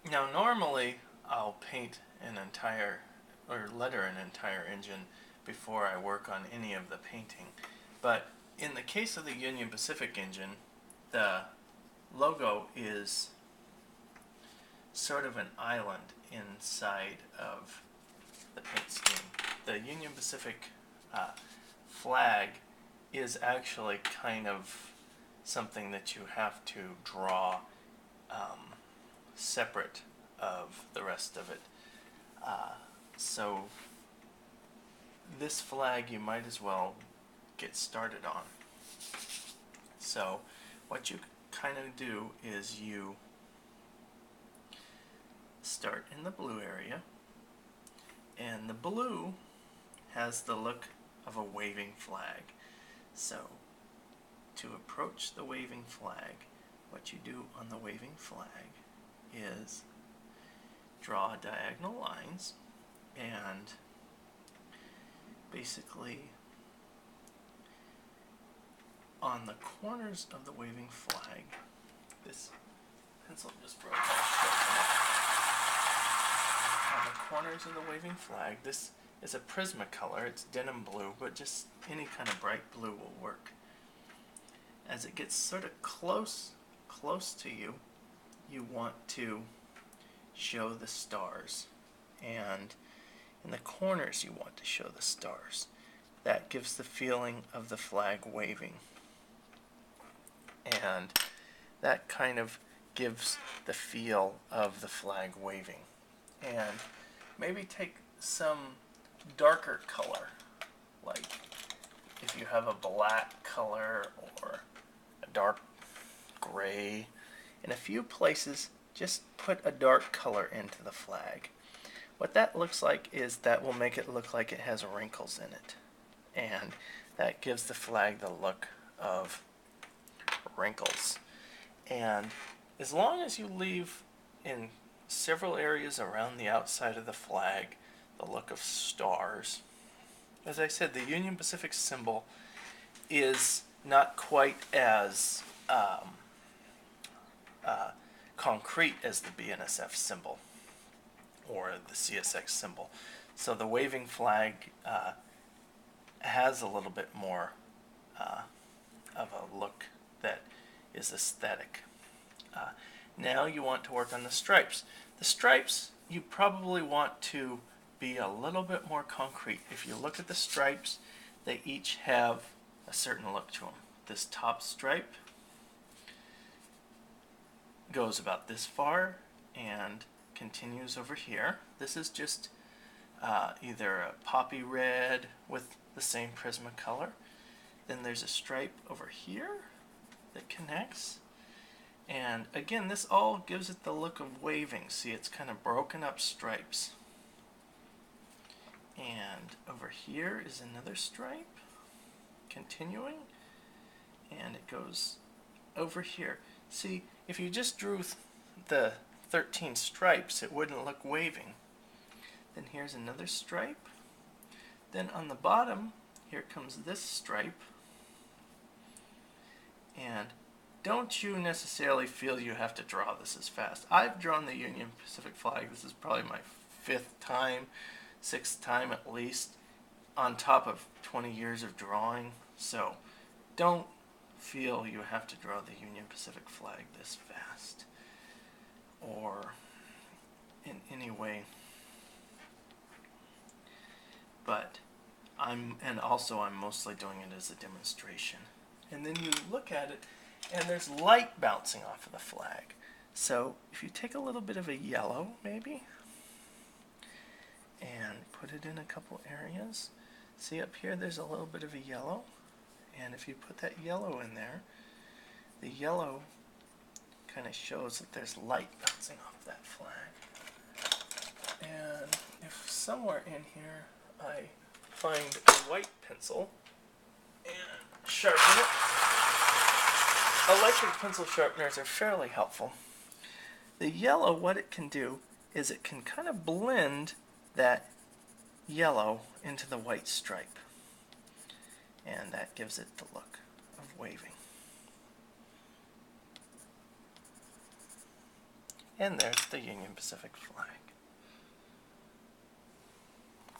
Now normally I'll paint an entire or letter an entire engine before I work on any of the painting. But in the case of the Union Pacific engine, the logo is sort of an island inside of the paint scheme. The Union Pacific flag is actually kind of something that you have to draw separate of the rest of it. So this flag you might as well get started on. So what you kind of do is you start in the blue area, and the blue has the look of a waving flag. So to approach the waving flag, what you do on the waving flag is draw diagonal lines and basically on the corners of the waving flag, this pencil just broke off. On the corners of the waving flag, this is a Prismacolor. It's denim blue, but just any kind of bright blue will work. As it gets sort of close to you, you want to show the stars, and in the corners you want to show the stars. That gives the feeling of the flag waving, and that kind of gives the feel of the flag waving. And maybe take some darker color, like if you have a black color or a dark gray. In a few places, just put a dark color into the flag. What that looks like is that will make it look like it has wrinkles in it, and that gives the flag the look of wrinkles. And as long as you leave in several areas around the outside of the flag the look of stars. As I said, the Union Pacific symbol is not quite as concrete as the BNSF symbol or the CSX symbol. So the waving flag has a little bit more of a look that is aesthetic. Now you want to work on the stripes. The stripes you probably want to be a little bit more concrete. If you look at the stripes, they each have a certain look to them. This top stripe goes about this far and continues over here. This is just either a poppy red with the same Prismacolor. Then there's a stripe over here that connects. And again, this all gives it the look of waving. See, it's kind of broken up stripes. And over here is another stripe, continuing, and it goes over here. See, if you just drew the 13 stripes, it wouldn't look waving. Then here's another stripe. Then on the bottom, here comes this stripe. And don't you necessarily feel you have to draw this as fast. I've drawn the Union Pacific flag. This is probably my 5th time, 6th time at least, on top of 20 years of drawing. So don't feel you have to draw the Union Pacific flag this fast or in any way. But I'm mostly doing it as a demonstration. And then you look at it and there's light bouncing off of the flag. So if you take a little bit of a yellow maybe and put it in a couple areas, see up here there's a little bit of a yellow, and if you put that yellow in there, the yellow kind of shows that there's light bouncing off that flag. And if somewhere in here I find a white pencil and sharpen it, electric pencil sharpeners are fairly helpful. The yellow, what it can do is it can kind of blend that yellow into the white stripe, and that gives it the look of waving. And there's the Union Pacific flag.